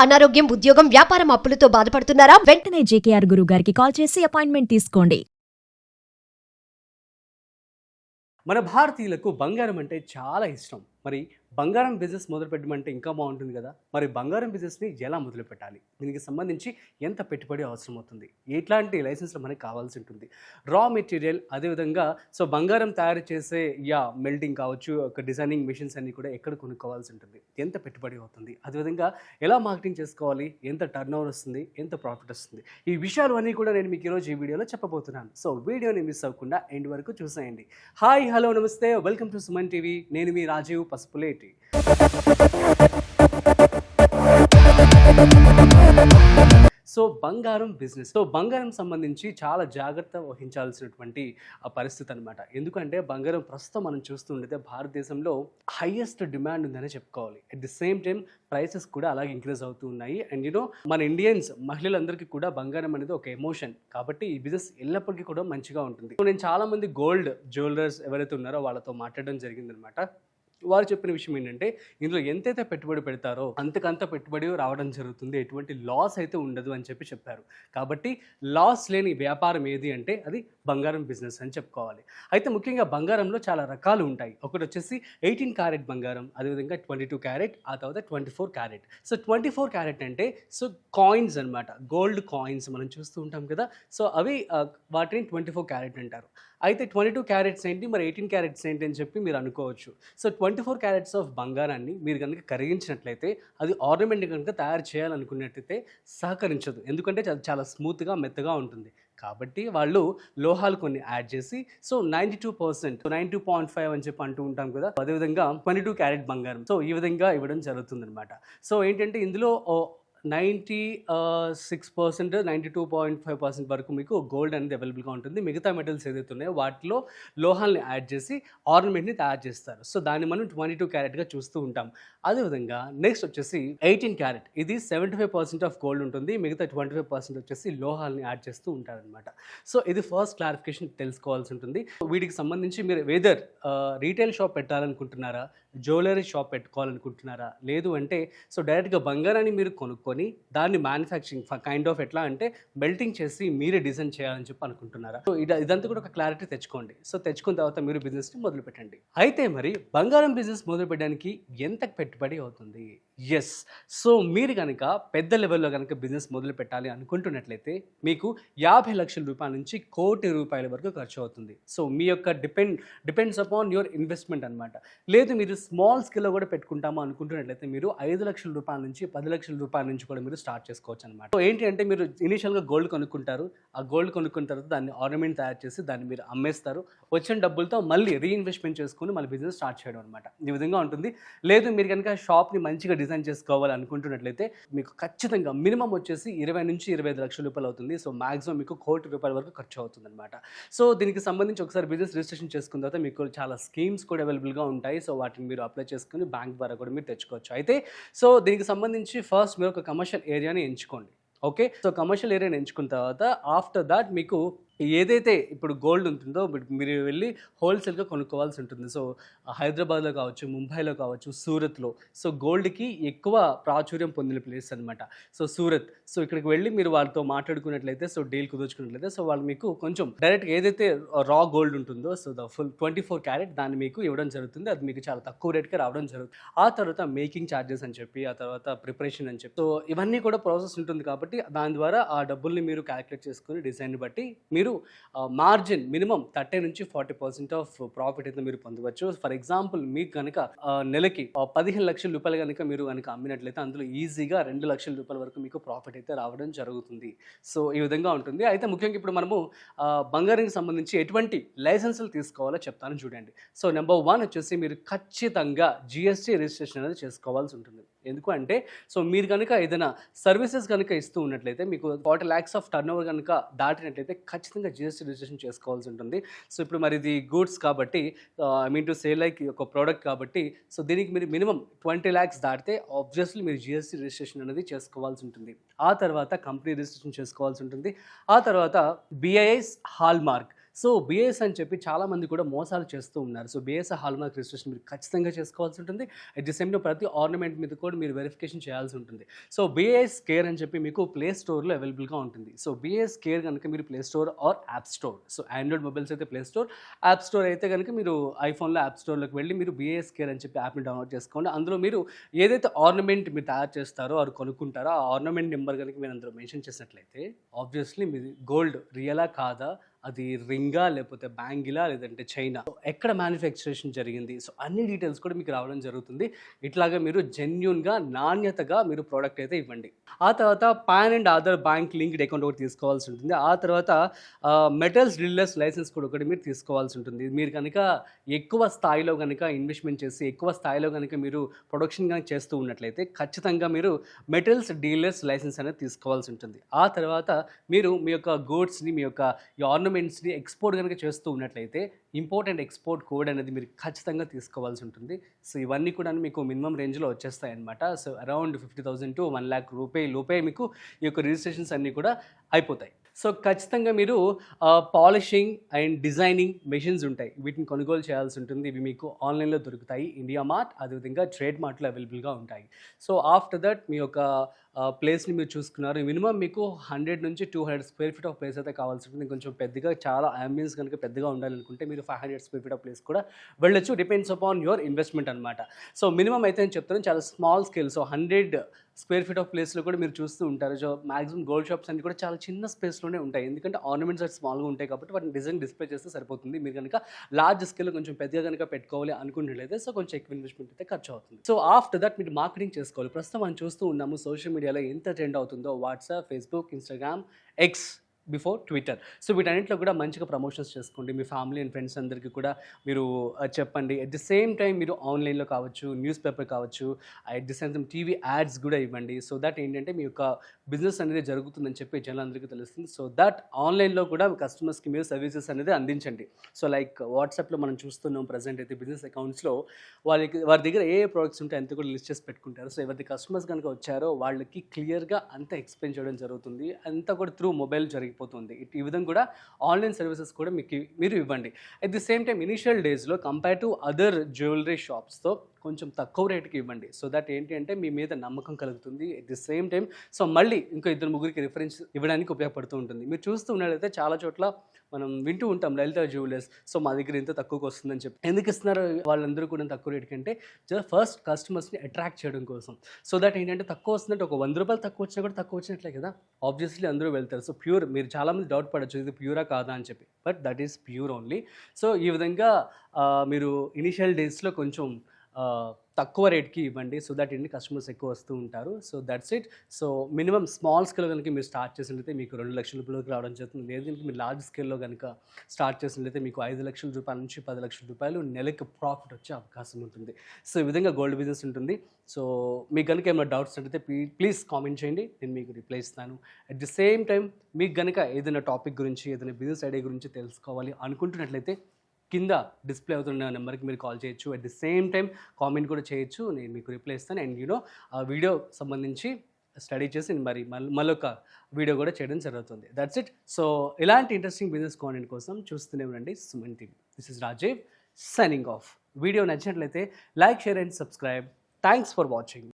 అనారోగ్యం, ఉద్యోగం, వ్యాపారం అప్పులతో బాధపడుతున్నారా? వెంటనే జేకేఆర్ గురువు గారికి కాల్ చేసి అపాయింట్మెంట్ తీసుకోండి. మన భారతీయులకు బంగారం అంటే చాలా ఇష్టం. మరి బంగారం బిజినెస్ మొదలు పెట్టమంటే ఇంకా బాగుంటుంది కదా. మరి బంగారం బిజినెస్ని ఎలా మొదలు పెట్టాలి, దీనికి సంబంధించి ఎంత పెట్టుబడి అవసరం అవుతుంది, ఎట్లాంటి లైసెన్స్లు మనకి కావాల్సి ఉంటుంది, రా మెటీరియల్, అదేవిధంగా బంగారం తయారు చేసే మెల్టింగ్ కావచ్చు, ఒక డిజైనింగ్ మిషన్స్ అన్నీ కూడా ఎక్కడ కొనుక్కోవాల్సి ఉంటుంది, ఎంత పెట్టుబడి అవుతుంది, అదేవిధంగా ఎలా మార్కెటింగ్ చేసుకోవాలి, ఎంత టర్న్ ఓవర్ వస్తుంది, ఎంత ప్రాఫిట్ వస్తుంది, ఈ విషయాలు అన్నీ కూడా నేను మీకు ఈరోజు ఈ వీడియోలో చెప్పబోతున్నాను. సో వీడియోని మిస్ అవ్వకుండా ఎండ్ వరకు చూసేయండి. హాయ్, హలో, నమస్తే, వెల్కమ్ టు సుమన్ టీవీ. నేను మీ రాజీవ్ పసుపులేటి. సో బంగారం బిజినెస్, బంగారం సంబంధించి చాలా జాగ్రత్త వహించాల్సినటువంటి పరిస్థితి అనమాట. ఎందుకంటే బంగారం ప్రస్తుతం మనం చూస్తుంటే భారతదేశంలో హైయెస్ట్ డిమాండ్ ఉందని చెప్పుకోవాలి. At the same time prices కూడా అలాగే ఇంక్రీజ్ అవుతూ ఉన్నాయి. అండ్ మన ఇండియన్స్ మహిళలందరికీ కూడా బంగారం అనేది ఒక ఎమోషన్ కాబట్టి ఈ బిజినెస్ ఎల్లప్పటికీ కూడా మంచిగా ఉంటుంది. నేను చాలా మంది గోల్డ్ జ్యువెలర్స్ ఎవరైతే ఉన్నారో వాళ్ళతో మాట్లాడడం జరిగిందనమాట. వారు చెప్పిన విషయం ఏంటంటే, ఇందులో ఎంతైతే పెట్టుబడి పెడతారో అంతకంత పెట్టుబడి రావడం జరుగుతుంది, ఎటువంటి లాస్ అయితే ఉండదు అని చెప్పారు. కాబట్టి లాస్ లేని వ్యాపారం ఏది అంటే అది బంగారం బిజినెస్ అని చెప్పుకోవాలి. అయితే ముఖ్యంగా బంగారంలో చాలా రకాలు ఉంటాయి. ఒకటి వచ్చేసి 18 క్యారెట్ బంగారం, అదేవిధంగా 22 క్యారెట్, ఆ తర్వాత 24 క్యారెట్. సో 24 క్యారెట్ అంటే కాయిన్స్ అనమాట, గోల్డ్ కాయిన్స్ మనం చూస్తూ ఉంటాం కదా. సో అవి వాటిని 24 క్యారెట్ అంటారు. అయితే 22 క్యారెట్స్ ఏంటి, మరి 18 క్యారెట్స్ ఏంటి అని చెప్పి మీరు అనుకోవచ్చు. సో 24 క్యారెట్స్ ఆఫ్ బంగారాన్ని మీరు కనుక కరిగించినట్లయితే అది ఆర్నమెంట్ కనుక తయారు చేయాలనుకున్నట్లయితే సహకరించదు. ఎందుకంటే చాలా స్మూత్గా మెత్తగా ఉంటుంది. కాబట్టి వాళ్ళు లోహాలు కొన్ని యాడ్ చేసి 92%, 92.5 అని చెప్పి అంటూ ఉంటాం కదా. అదేవిధంగా 22 క్యారెట్ బంగారం ఈ విధంగా ఇవ్వడం జరుగుతుంది అనమాట. సో ఏంటంటే ఇందులో 96%, 92.5% వరకు మీకు గోల్డ్ అనేది అవైలబుల్గా ఉంటుంది. మిగతా మెటల్స్ ఏదైతే ఉన్నాయో వాటిలో లోహాల్ని యాడ్ చేసి ఆర్నమెంట్ని తయారు చేస్తారు. సో దాన్ని మనం 22 క్యారెట్గా చూస్తూ ఉంటాం. అదేవిధంగా నెక్స్ట్ వచ్చేసి 18 క్యారెట్, ఇది 75% ఆఫ్ గోల్డ్ ఉంటుంది, మిగతా 25% వచ్చేసి లోహాల్ని యాడ్ చేస్తూ ఉంటారనమాట. సో ఇది ఫస్ట్ క్లారిఫికేషన్ తెలుసుకోవాల్సి ఉంటుంది. వీటికి సంబంధించి మీరు వెదర్ రీటైల్ షాప్ పెట్టాలనుకుంటున్నారా, జ్యువెలరీ షాప్ పెట్టుకోవాలనుకుంటున్నారా, లేదు అంటే డైరెక్ట్గా బంగారాన్ని మీరు కొనుక్కొని దాన్ని మ్యానుఫ్యాక్చరింగ్ కైండ్ ఆఫ్ ఎట్లా అంటే మెల్టింగ్ చేసి మీరే డిజైన్ చేయాలని చెప్పి అనుకుంటున్నారా. సో ఇదంతా కూడా ఒక క్లారిటీ తెచ్చుకోండి. సో తెచ్చుకున్న తర్వాత మీరు బిజినెస్ని మొదలు పెట్టండి. అయితే మరి బంగారం బిజినెస్ మొదలు పెట్టడానికి ఎంత పెట్టుబడి అవుతుంది? ఎస్, సో మీరు కనుక పెద్ద లెవెల్లో కనుక బిజినెస్ మొదలు పెట్టాలి అనుకుంటున్నట్లయితే మీకు 50 లక్షల రూపాయల నుంచి 1 కోటి రూపాయల వరకు ఖర్చు అవుతుంది. సో మీ యొక్క డిపెండ్స్ అపాన్ యువర్ ఇన్వెస్ట్మెంట్ అనమాట. లేదు మీరు స్మాల్ స్కేల్లో కూడా పెట్టుకుంటాము అనుకుంటున్నట్లయితే మీరు 5 లక్షల రూపాయల నుంచి 10 లక్షల రూపాయల నుంచి కూడా మీరు స్టార్ట్ చేసుకోవచ్చు అనమాట. సో ఏంటి అంటే మీరు ఇనిషియల్గా గోల్డ్ కొనుక్కుంటారు, ఆ గోల్డ్ కొనుక్కున్న తర్వాత దాన్ని ఆర్నమెంట్ తయారు చేసి దాన్ని మీరు అమ్మేస్తారు. వచ్చిన డబ్బులతో మళ్ళీ రీఇన్వెస్ట్మెంట్ చేసుకుని మళ్ళీ బిజినెస్ స్టార్ట్ చేయడం అనమాట. ఈ విధంగా ఉంటుంది. లేదు మీరు కనుక షాప్ని మంచిగా డిజైన్ చేసుకోవాలి అనుకుంటున్నట్లయితే మీకు ఖచ్చితంగా మినిమం వచ్చేసి 20 నుంచి 25 లక్షల రూపాయలు అవుతుంది. సో మాక్సిమం మీకు 1 కోటి రూపాయల వరకు ఖర్చు అవుతుంది అనమాట. సో దీనికి సంబంధించి ఒకసారి బిజినెస్ రిజిస్ట్రేషన్ చేసుకున్న తర్వాత మీకు చాలా స్కీమ్స్ కూడా అవైలబుల్గా ఉంటాయి. సో వాటిని మీరు అప్లై చేసుకుని బ్యాంక్ ద్వారా కూడా మీరు తెచ్చుకోవచ్చు. అయితే దీనికి సంబంధించి ఫస్ట్ మీరు ఒక కమర్షియల్ ఏరియాని ఎంచుకోండి. ఓకే, సో కమర్షియల్ ఏరియాని ఎంచుకున్న తర్వాత ఆఫ్టర్ దాట్ మీకు ఏదైతే ఇప్పుడు గోల్డ్ ఉంటుందో మీరు వెళ్ళి హోల్సేల్గా కొనుక్కోవాల్సి ఉంటుంది. సో హైదరాబాద్లో కావచ్చు, ముంబైలో కావచ్చు, సూరత్లో గోల్డ్కి ఎక్కువ ప్రాచుర్యం పొందిన ప్లేస్ అనమాట. సూరత్. ఇక్కడికి వెళ్ళి మీరు వాళ్ళతో మాట్లాడుకున్నట్లయితే డీల్ కుదుర్చుకున్నట్లయితే వాళ్ళు మీకు కొంచెం డైరెక్ట్గా ఏదైతే రా గోల్డ్ ఉంటుందో ద ఫుల్ 24 క్యారెట్ దాన్ని మీకు ఇవ్వడం జరుగుతుంది. అది మీకు చాలా తక్కువ రేట్గా రావడం జరుగుతుంది. ఆ తర్వాత మేకింగ్ ఛార్జెస్ అని చెప్పి, ఆ తర్వాత ప్రిపరేషన్ అని చెప్పి ఇవన్నీ కూడా ప్రాసెస్ ఉంటుంది. కాబట్టి దాని ద్వారా ఆ డబ్బుల్ని మీరు క్యాలిక్యులేట్ చేసుకుని డిజైన్ బట్టి మీరు మార్జిన్ మినిమం 30 నుంచి 40% ఆఫ్ ప్రాఫిట్ అయితే మీరు పొందవచ్చు. ఫర్ ఎగ్జాంపుల్ మీకు కనుక నెలకి 15 లక్షల రూపాయలు కనుక మీరు కనుక అమ్మినట్లయితే అందులో ఈజీగా 2 లక్షల రూపాయల వరకు మీకు ప్రాఫిట్ అయితే రావడం జరుగుతుంది. సో ఈ విధంగా ఉంటుంది. అయితే ముఖ్యంగా ఇప్పుడు మనము బంగారానికి సంబంధించి ఎటువంటి లైసెన్సులు తీసుకోవాలో చెప్తాను చూడండి. నెంబర్ 1 వచ్చేసి మీరు ఖచ్చితంగా GST రిజిస్ట్రేషన్ అనేది చేసుకోవాల్సి ఉంటుంది. ఎందుకు అంటే మీరు కనుక ఏదైనా సర్వీసెస్ కనుక ఇస్తూ ఉన్నట్లయితే మీకు 40 lakhs ఆఫ్ టర్న్ ఓవర్ కనుక దాటినట్లయితే ఖచ్చితంగా GST రిజిస్ట్రేషన్ చేసుకోవాల్సి ఉంటుంది. ఇప్పుడు మరి ఇది గూడ్స్ కాబట్టి I mean to say like ఒక ప్రోడక్ట్ కాబట్టి దీనికి మీరు మినిమం 20 lakhs దాటితే ఆబ్వియస్లీ మీరు GST రిజిస్ట్రేషన్ అనేది చేసుకోవాల్సి ఉంటుంది. ఆ తర్వాత కంపెనీ రిజిస్ట్రేషన్ చేసుకోవాల్సి ఉంటుంది. ఆ తర్వాత BIS hall mark. So BAS అని చెప్పి చాలామంది కూడా మోసాలు చేస్తూ ఉన్నారు. సో బిఏఎస్ హాల్మార్క్ రిజిస్ట్రేషన్ మీరు ఖచ్చితంగా చేసుకోవాల్సి ఉంటుంది. అట్ ది సేమ్ టైం ప్రతి ఆర్నమెంట్ మీద కూడా మీరు వెరిఫికేషన్ చేయాల్సి ఉంటుంది. సో బిఏఎస్ కేర్ అని చెప్పి మీకు ప్లే స్టోర్లో అవైలబుల్గా ఉంటుంది. సో బిఏఎస్ కేర్ కనుక మీరు play store or app store, so android mobiles అయితే ప్లే స్టోర్, యాప్ స్టోర్ అయితే కనుక మీరు ఐఫోన్లో యాప్ స్టోర్లోకి వెళ్ళి మీరు బిఏఎస్ కేర్ అని చెప్పి యాప్ని డౌన్లోడ్ చేసుకోండి. అందులో మీరు ఏదైతే ఆర్నమెంట్ మీరు తయారు చేస్తారో అది కొనుక్కుంటారో ఆ ఆర్నమెంట్ నెంబర్ కనుక మీరు అందులో మెన్షన్ చేసినట్లయితే ఆబ్వియస్లీ మీది గోల్డ్ రియలా కాదా, అది రింగా లేకపోతే బ్యాంగిలా లేదంటే చైనా, ఎక్కడ మ్యానుఫ్యాక్చరేషన్ జరిగింది, సో అన్ని డీటెయిల్స్ కూడా మీకు రావడం జరుగుతుంది. ఇట్లాగా మీరు జెన్యున్గా నాణ్యతగా మీరు ప్రోడక్ట్ అయితే ఇవ్వండి. ఆ తర్వాత pan and Aadhaar bank linked account ఒకటి తీసుకోవాల్సి ఉంటుంది. ఆ తర్వాత మెటల్స్ డీలర్స్ లైసెన్స్ కూడా ఒకటి మీరు తీసుకోవాల్సి ఉంటుంది. మీరు కనుక ఎక్కువ స్థాయిలో కనుక ఇన్వెస్ట్మెంట్ చేసి ఎక్కువ స్థాయిలో కనుక మీరు ప్రొడక్షన్ కనుక చేస్తూ ఉన్నట్లయితే ఖచ్చితంగా మీరు మెటల్స్ డీలర్స్ లైసెన్స్ అనేది తీసుకోవాల్సి ఉంటుంది. ఆ తర్వాత మీరు మీ యొక్క గూడ్స్ని మీ యొక్క ఆర్నమెంట్స్ని ఎక్స్పోర్ట్ కనుక చేస్తూ ఉన్నట్లయితే ఇంపోర్ట్ అండ్ ఎక్స్పోర్ట్ కోడ్ అనేది మీరు ఖచ్చితంగా తీసుకోవాల్సి ఉంటుంది. సో ఇవన్నీ కూడా మీకు మినిమం రేంజ్లో వచ్చేస్తాయి అనమాట. సో అరౌండ్ 50,000 to 1 lakh రూపాయల లోపే మీకు ఈ యొక్క రిజిస్ట్రేషన్స్ అన్నీ కూడా అయిపోతాయి. సో ఖచ్చితంగా మీరు పాలిషింగ్ అండ్ డిజైనింగ్ మెషిన్స్ ఉంటాయి, వీటిని కొనుగోలు చేయాల్సి ఉంటుంది. ఇవి మీకు ఆన్లైన్లో దొరుకుతాయి, ఇండియా మార్ట్ అదేవిధంగా ట్రేడ్ మార్ట్లో అవైలబుల్గా ఉంటాయి. సో ఆఫ్టర్ దట్ మీ యొక్క ప్లేస్ని మీరు చూసుకున్నారు, మినిమం మీకు 100 నుంచి 200 స్క్వేర్ ఫీట్ ఆఫ్ ప్లేస్ అయితే కావాల్సి ఉంటుంది. కొంచెం పెద్దగా చాలా అంబియన్స్ కనుక పెద్దగా ఉండాలనుకుంటే మీరు 500 స్క్వేర్ ఫీట్ ఆఫ్ ప్లేస్ కూడా వెళ్ళొచ్చు, డిపెండ్స్ అపాన్ యువర్ ఇన్వెస్ట్మెంట్ అనమాట. సో మినిమం అయితే నేను చెప్తాను చాలా small scale. So 100 square feet of ప్లేస్లో కూడా మీరు చూస్తూ ఉంటారు. సో మాక్సిమం గోల్డ్ షాప్స్ అన్ని కూడా చాలా చిన్న స్పేస్లోనే ఉంటాయి, ఎందుకంటే ఆర్నమెంట్స్ అటు స్మాల్గా ఉంటాయి కాబట్టి వాటిని డిజైన్ డిస్ప్లే చేస్తే సరిపోతుంది. మీరు కనుక లార్జ్ స్కేల్లో కొంచెం పెద్దగా కనుక పెట్టుకోవాలి అనుకున్నట్లయితే సో కొంచెం ఎక్కువ ఇన్వెస్ట్మెంట్ అయితే ఖర్చు అవుతుంది. సో ఆఫ్టర్ దట్ మీరు మార్కెటింగ్ చేసుకోవాలి. ప్రస్తుతం మనం చూస్తూ ఉన్నాము సోషల్ మీడియాలో ఎంత ట్రెండ్ అవుతుందో, WhatsApp, Facebook, Instagram, X before Twitter. So వీటన్నింటిలో కూడా మంచిగా ప్రమోషన్స్ చేసుకోండి. మీ ఫ్యామిలీ అండ్ ఫ్రెండ్స్ అందరికీ కూడా మీరు చెప్పండి. అట్ ది సేమ్ టైం మీరు ఆన్లైన్లో కావచ్చు, న్యూస్ పేపర్ కావచ్చు, at the same time TV ads కూడా ఇవ్వండి. సో దట్ ఏంటంటే మీ యొక్క బిజినెస్ అనేది జరుగుతుందని చెప్పి జనాలందరికీ తెలుస్తుంది. సో దట్ ఆన్లైన్లో కూడా కస్టమర్స్కి మీరు సర్వీసెస్ అనేది అందించండి. సో లైక్ వాట్సాప్లో మనం చూస్తున్నాం ప్రజెంట్ అయితే బిజినెస్ అకౌంట్స్లో వారి దగ్గర ఏ ప్రోడక్ట్స్ ఉంటాయి అంత కూడా లిస్ట్ చేసి పెట్టుకుంటారు. సో ఎవరి కస్టమర్స్ కనుక వచ్చారో వాళ్ళకి క్లియర్గా అంతా ఎక్స్ప్లెయిన్ చేయడం జరుగుతుంది. అంతా కూడా త్రూ మొబైల్ జరిగిపోతుంది. ఈ విధంగా కూడా ఆన్లైన్ సర్వీసెస్ కూడా మీరు ఇవ్వండి. At the same time initial డేస్లో కంపేర్ టు అదర్ జ్యువెలరీ షాప్స్తో కొంచెం తక్కువ రేటుకి ఇవ్వండి. సో దట్ ఏంటి అంటే మీ మీద నమ్మకం కలుగుతుంది. At the same time so మళ్ళీ ఇంకో 2-3 రిఫరెన్స్ ఇవ్వడానికి ఉపయోగపడుతూ ఉంటుంది. మీరు చూస్తూ ఉన్నట్లయితే చాలా చోట్ల మనం వింటూ ఉంటాం లలిత జ్యువెలర్స్, సో మా దగ్గర ఇంత తక్కువకి వస్తుందని చెప్పి. ఎందుకు ఇస్తున్నారు వాళ్ళందరూ కూడా తక్కువ రేటు కంటే? జస్ట్ ఫస్ట్ కస్టమర్స్ని అట్రాక్ట్ చేయడం కోసం. సో దట్ ఏంటంటే తక్కువ వస్తుందంటే ఒక 100 రూపాయలు తక్కువ వచ్చినా కూడా తక్కువ వచ్చినట్లే కదా, ఆబ్వియస్లీ అందరూ వెళ్తారు. సో ప్యూర్, మీరు చాలామంది డౌట్ పడచ్చు ఇది ప్యూరా కాదా అని చెప్పి, but that is pure only. So ఈ విధంగా మీరు ఇనిషియల్ డేస్లో కొంచెం తక్కువ రేట్కి ఇవ్వండి. సో దట్ ఏంటి కస్టమర్స్ ఎక్కువ వస్తూ ఉంటారు. So that's it. So minimum small స్కేల్లో కనుక మీరు స్టార్ట్ చేసినట్లయితే మీకు 2 లక్షల రూపాయలకు రావడం జరుగుతుంది. లేదంటే మీరు లార్జ్ స్కేల్లో కనుక స్టార్ట్ చేసినట్లయితే మీకు 5 లక్షల రూపాయల నుంచి 10 లక్షల రూపాయలు నెలకు ప్రాఫిట్ వచ్చే అవకాశం ఉంటుంది. సో ఈ విధంగా గోల్డ్ బిజినెస్ ఉంటుంది. సో మీకు కనుక ఏమైనా డౌట్స్ అంటే ప్లీజ్ కామెంట్ చేయండి, నేను మీకు రిప్లై ఇస్తాను. అట్ ది సేమ్ టైం మీకు కనుక ఏదైనా టాపిక్ గురించి ఏదైనా బిజినెస్ ఐడియా గురించి తెలుసుకోవాలి అనుకుంటున్నట్లయితే కింద డిస్ప్లే అవుతున్న నెంబర్కి మీరు కాల్ చేయొచ్చు. At the same time comment కూడా చేయొచ్చు, నేను మీకు రిప్లై ఇస్తాను. అండ్ ఆ వీడియో సంబంధించి స్టడీ చేసి మళ్ళొక వీడియో కూడా చేయడం జరుగుతుంది. That's it. సో ఇలాంటి ఇంట్రెస్టింగ్ బిజినెస్ కాంటెంట్ కోసం చూస్తూనే ఉండండి Suman TV. This is Rajeev signing off. Video నచ్చినట్లయితే like, share and subscribe. Thanks for watching.